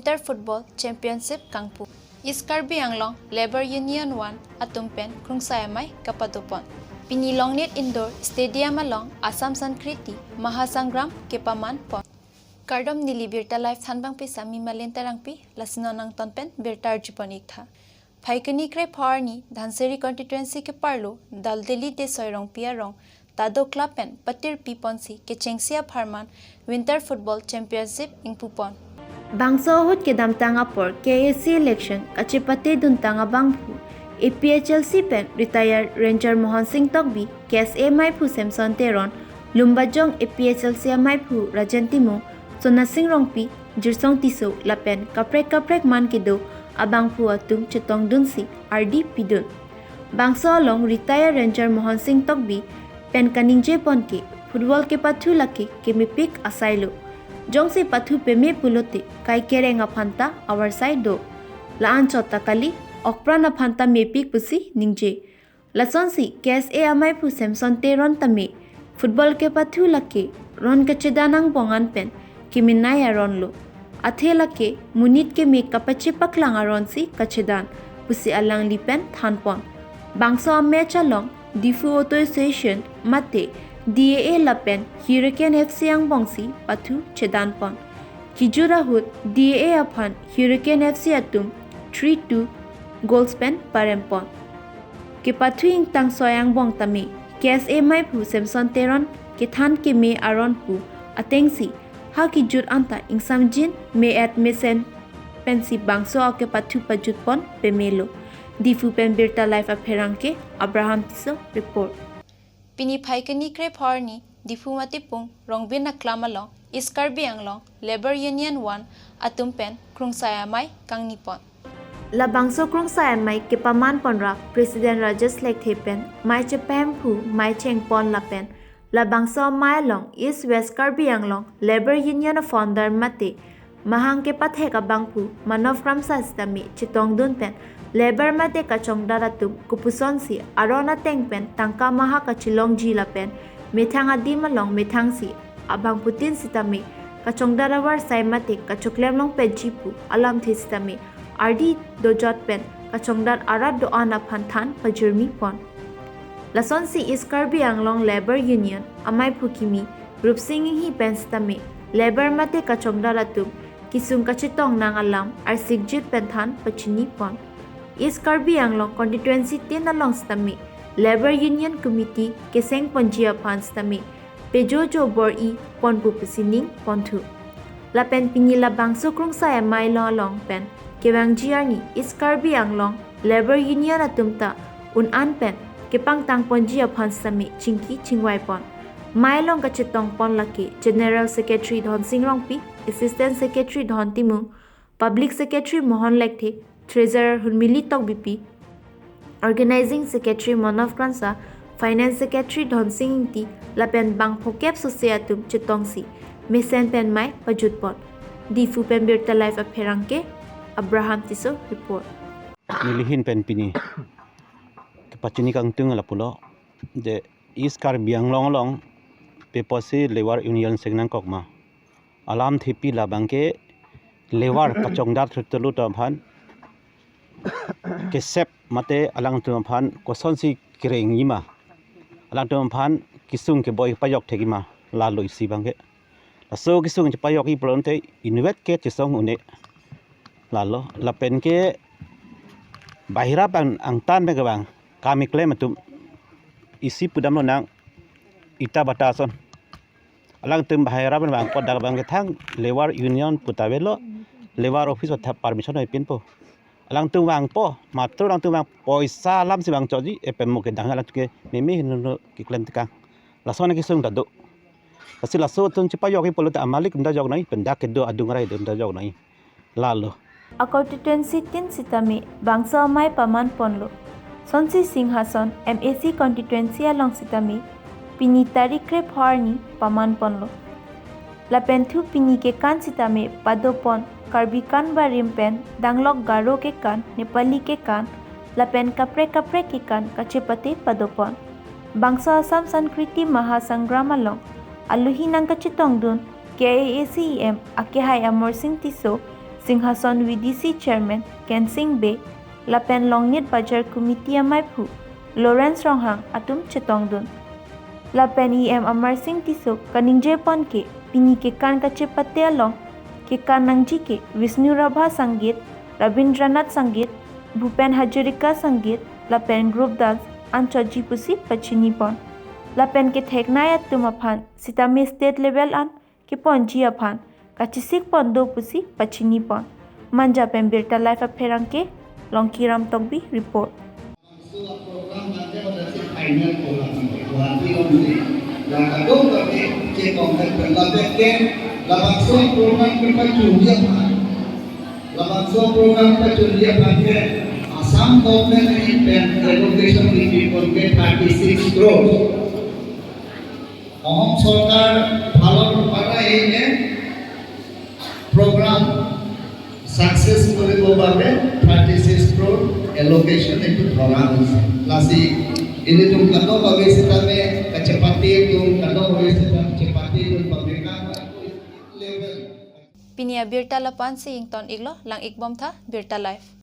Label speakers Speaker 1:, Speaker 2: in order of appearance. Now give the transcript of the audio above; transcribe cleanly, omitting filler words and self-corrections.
Speaker 1: Winter Football Championship Kangpu. Iskarbi Anglong Labor Union 1 Atumpen Krungsayamai Kapadopon. Pinilong Net Indoor Stadium along Assam Sankriti Mahasangram Kepaman Pon. Kardom Nili Birta Life Thanbang Pisa Mimalentarangpi Lasinonang Tonpen Birtar Juponikha. Phaikuni Krep arni Dhansiri Constituency Keparlo Daldali Desoi Rongpi arong Tado Club and patirpi ponsi Kechengsi apharman Winter Football Championship ingpu pon.
Speaker 2: Bangsa hut ke damtanga por KAC election kachipate duntanga bangpu APHLC pen retired Ranger Mohan Singh Tokbi KSA Maipu Samson Teron Lumbajong APHLC Maipu Rajantimu Sona Singh Rongpi Jirsong Tiso Lapen kaprek man kedo abangpu atum chetong dunsi RD pidun. Bangsa along retired Ranger Mohan Singh Tokbi pen kaningje ponke football ke pathu lake ke mipik asailo jong se pathu pe me pulote kai kerenga phanta our side do la anchota kali okprana phanta mepik pusi ningje lasonsi KSA amai pu Samson Teron tame football ke pathu lake ron ke chedanang bongan pen kiminaya ron lo athe lake munit ke me kapache paklang aron si kachedan pusi alang lipen thanpon bangsa match along Difu Association Mate DAA Lapen Hurricane FC Yang Bongsi Pathu Chedanpon Kijurahut DAA Aphan Hurricane FC Atum 3-2 Goalspan Parempon Ke Pathu Ing Tang Soyang Bong Tame KSA Maipu Samson Teron Ke Than Ke Me Aron Pu Atengsi Ha Kijur Anta Ing Samjin Me at Mesen Pensi Bangso Ke Pathu Pajutpon Pemelo Difu pen Birta Life Apherangke Abraham Tiso report.
Speaker 1: Pini Phaikuni Krep arni Difu Matipung Rongbin Aklamalong Iskarbi Anglong Labor Union 1 Atumpen Krungsayamai Kangnipon.
Speaker 2: La Bangso Krungsayamai Kepaman Ponra President Rajas Lek Thepen Mai Chepampu Mai Chengpon Lapen La Bangso Mailong East West Karbi Anglong Labor Union Founder Mate Mahang Kepatheka Bangpu Manov Kramsa Stami Chitong Dunpen Labor mate kachong daratum kupusonsi arona tengpen tangka maha kachilong jilapen methang adimalong methangsi abang putin sitame kachong darawar sai mate kachoklem long pejipu alam thistame RD dojot pen kachong dar arad do ana phanthan pajurmi pon lasonsi iskarbi anglong labor union amai phukimi group singing hi pen stame labor mate kachong daratum kisung kachitong nang alam ar sigjit penthan pachini pon East Karbi Anglong Constituency 10 along stami Labor Union Committee Keseng Ponjia Pan stami Pejojo Bor E Ponpu Pisining Pontu Lapen Pinila Bangso Krungsaya Mailong along pen Kewang Jiarni East Karbi Anglong Labor Union Atumta Un pen Kepang Tang Ponjia Pan stami Chingki Chingwai Pon Mailong Kachetong Pon Lake General Secretary Dhansiri Rongpi Assistant Secretary Dhantimu Public Secretary Mohan Lekhe Treasurer Hunmili Tokbipi, Organizing Secretary Monav Kransa, Finance Secretary Dhonsing Inti, Lapen Bang Phokep Sociatum Chetongsi, Mesen Pen Mai Pajutpon, Difu Pen Birta Life Apherangke, Abraham Tiso report.
Speaker 3: Nilihin pen pini, kepacini kang tung alapulo, de iskar biang long long, peposi lewar union segnan kokma, alam thipi labangke lewar kacong dar tertelu tampan. Kesep mate alang tumphan kosonsi kireng ima alang tumphan kisung ke boy payok thegima lalu isi bangke so kisung payok I pronte invet ke tisong une lalu lapen ke bahira bang angtan be bang kami klaim tu isi pudam nang ita batason alang tum bahira bang podak bang thang lewar union putavelo lewar office thap permission oi pinpo alang tu wang po matro lang tu wang poisa lam si wang choji epem mo ke dang alang ke memi no ki klen tika lason ke sung dadu kasi laso tun chipa yoki polo ta amalik nda jog nai penda ke do adung rai nda jog nai lalo
Speaker 2: A constituency tin sitame bangsa mai paman ponlo sonsi singhason MAC constituency along sitame pini tarikre pharni paman ponlo la penthu pini ke kan sitame padopon Karbi kan ba rimpen danglok garo ke kan Nepali ke kan lapen kapre ke kan kachepate padopon bangsa Assam Sankriti Mahasangram along aluhi nang kachitong dun KAACEM akehai Amor Singh Tiso Singhason VDC Chairman Ken Singh Be, Lapen Longnit Bajar Committee Amai Phu, Lawrence Ronghang Atum Chetongdun. Lapen EM Amar Singh Tisuk Kaningje Pon ke Pini ke kan kache patte long ke kanangji ke Vishnu Rabha Sangeet, Rabindranath Sangeet, Bhupen Hazarika Sangeet, Lapen Group Dance Anchoji Pusi Pachini Pon. Lapen ke Theknaya Tumaphan Sitami State Level an ke Ponji Aphan Kachisik Pon Do Pusi Pachini Pon. Manja Pen Birta Life Apherang ke Longkiram Togbi Report.
Speaker 4: Assam government allocation will be conveyed 36 crores. Ahom Sarkar Bhalor Para program success koribo babe 36 crore allocation into program lasi ini tum kado babe sitame kecepati tum kado babe sitame kecepati tum pabeka level
Speaker 1: Pinia Birta Lapan Sington Iglo Lang Igbom Tha Birta Life.